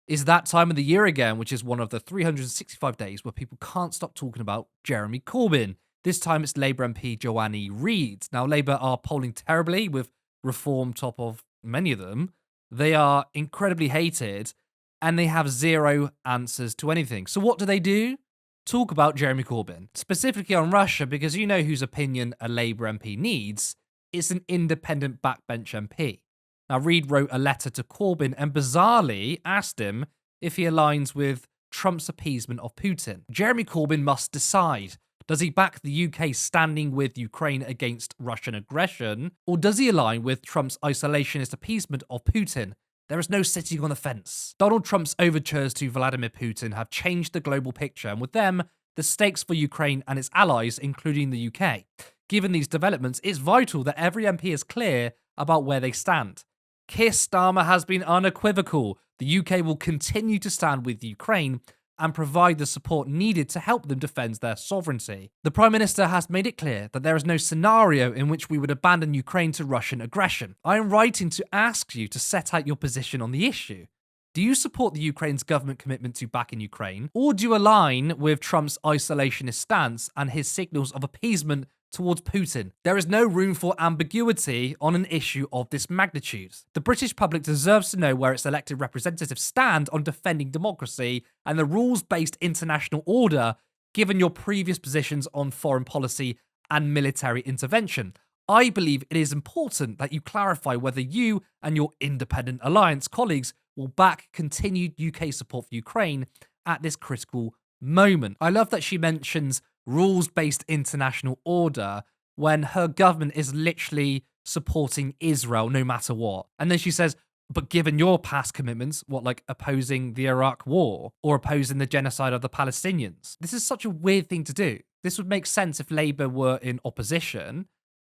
is that time of the year again, which is one of the 365 days where people can't stop talking about Jeremy Corbyn. This time it's Labour MP Joanne Reid. Now, Labour are polling terribly with Reform top of many of them. They are incredibly hated and they have zero answers to anything. So what do? Talk about Jeremy Corbyn, specifically on Russia, because you know whose opinion a Labour MP needs. It's an independent backbench MP. Now, Reid wrote a letter to Corbyn and bizarrely asked him if he aligns with Trump's appeasement of Putin. Jeremy Corbyn must decide. Does he back the UK standing with Ukraine against Russian aggression, or does he align with Trump's isolationist appeasement of Putin? There is no sitting on the fence. Donald Trump's overtures to Vladimir Putin have changed the global picture, and with them, the stakes for Ukraine and its allies, including the UK. Given these developments, it's vital that every MP is clear about where they stand. Keir Starmer has been unequivocal. The UK will continue to stand with Ukraine and provide the support needed to help them defend their sovereignty. The Prime Minister has made it clear that there is no scenario in which we would abandon Ukraine to Russian aggression. I am writing to ask you to set out your position on the issue. Do you support the Ukraine's government commitment to back in Ukraine, or do you align with Trump's isolationist stance and his signals of appeasement towards Putin? There is no room for ambiguity on an issue of this magnitude. The British public deserves to know where its elected representatives stand on defending democracy and the rules-based international order, given your previous positions on foreign policy and military intervention. I believe it is important that you clarify whether you and your independent alliance colleagues will back continued UK support for Ukraine at this critical moment. I love that she mentions rules-based international order when her government is literally supporting Israel no matter what. And then she says, but given your past commitments, like opposing the Iraq war or opposing the genocide of the Palestinians? This is such a weird thing to do. This would make sense if Labour were in opposition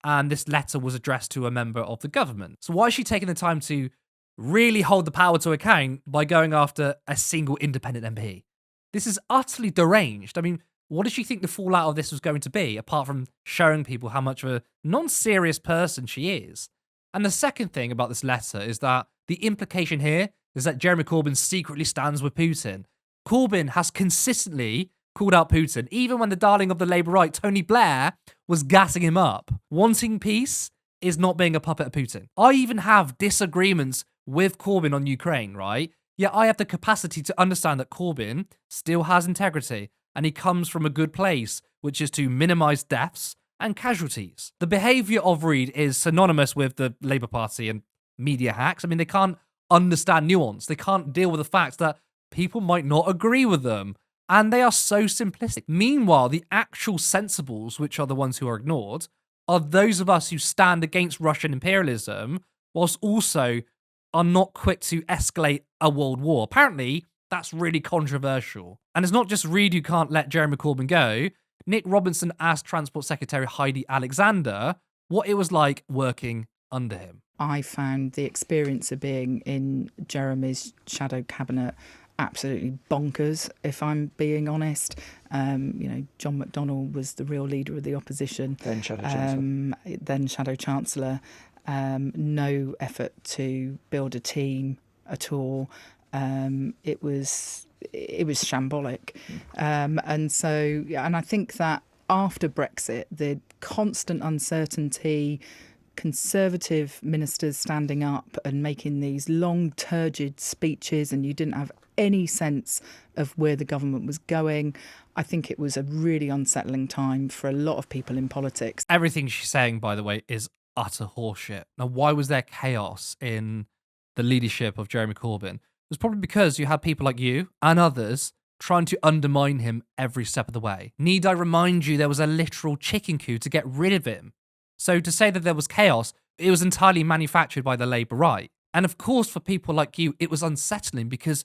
and this letter was addressed to a member of the government. So why is she taking the time to really hold the power to account by going after a single independent MP? This is utterly deranged. I mean, what did she think the fallout of this was going to be, apart from showing people how much of a non-serious person she is? And the second thing about this letter is that the implication here is that Jeremy Corbyn secretly stands with Putin. Corbyn has consistently called out Putin, even when the darling of the Labour right, Tony Blair, was gassing him up. Wanting peace is not being a puppet of Putin. I even have disagreements with Corbyn on Ukraine, right? Yet I have the capacity to understand that Corbyn still has integrity and he comes from a good place, which is to minimise deaths and casualties. The behaviour of Reid is synonymous with the Labour Party and media hacks. I mean, they can't understand nuance. They can't deal with the fact that people might not agree with them. And they are so simplistic. Meanwhile, the actual sensibles, which are the ones who are ignored, are those of us who stand against Russian imperialism, whilst also are not quick to escalate a world war. Apparently, that's really controversial. And it's not just Reid who can't let Jeremy Corbyn go. Nick Robinson asked Transport Secretary Heidi Alexander what it was like working under him. I found the experience of being in Jeremy's shadow cabinet absolutely bonkers, if I'm being honest. John McDonnell was the real leader of the opposition. Then Shadow Chancellor. No effort to build a team at all. It was shambolic. And I think that after Brexit, the constant uncertainty, Conservative ministers standing up and making these long, turgid speeches, and you didn't have any sense of where the government was going. I think it was a really unsettling time for a lot of people in politics. Everything she's saying, by the way, is utter horseshit. Now, why was there chaos in the leadership of Jeremy Corbyn? It was probably because you had people like you and others trying to undermine him every step of the way. Need I remind you there was a literal chicken coup to get rid of him? So to say that there was chaos, it was entirely manufactured by the Labour right. And of course, for people like you, it was unsettling because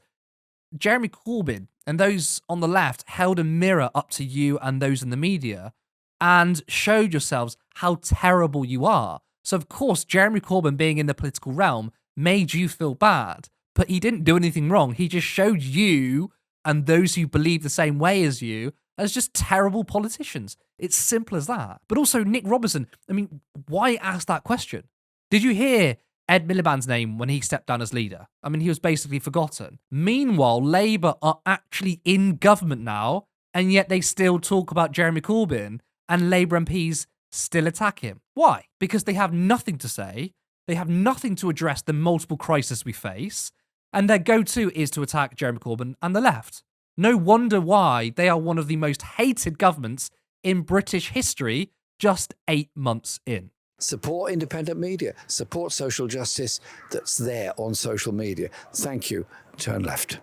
Jeremy Corbyn and those on the left held a mirror up to you and those in the media and showed yourselves how terrible you are. So of course, Jeremy Corbyn being in the political realm made you feel bad, but he didn't do anything wrong. He just showed you and those who believe the same way as you as just terrible politicians. It's simple as that. But also Nick Robinson, I mean, why ask that question? Did you hear Ed Miliband's name when he stepped down as leader. I mean, he was basically forgotten. Meanwhile, Labour are actually in government now, and yet they still talk about Jeremy Corbyn, and Labour MPs still attack him. Why? Because they have nothing to say, they have nothing to address the multiple crises we face, and their go-to is to attack Jeremy Corbyn and the left. No wonder why they are one of the most hated governments in British history just 8 months in. Support independent media. Support social justice that's there on social media. Thank you. Turn left.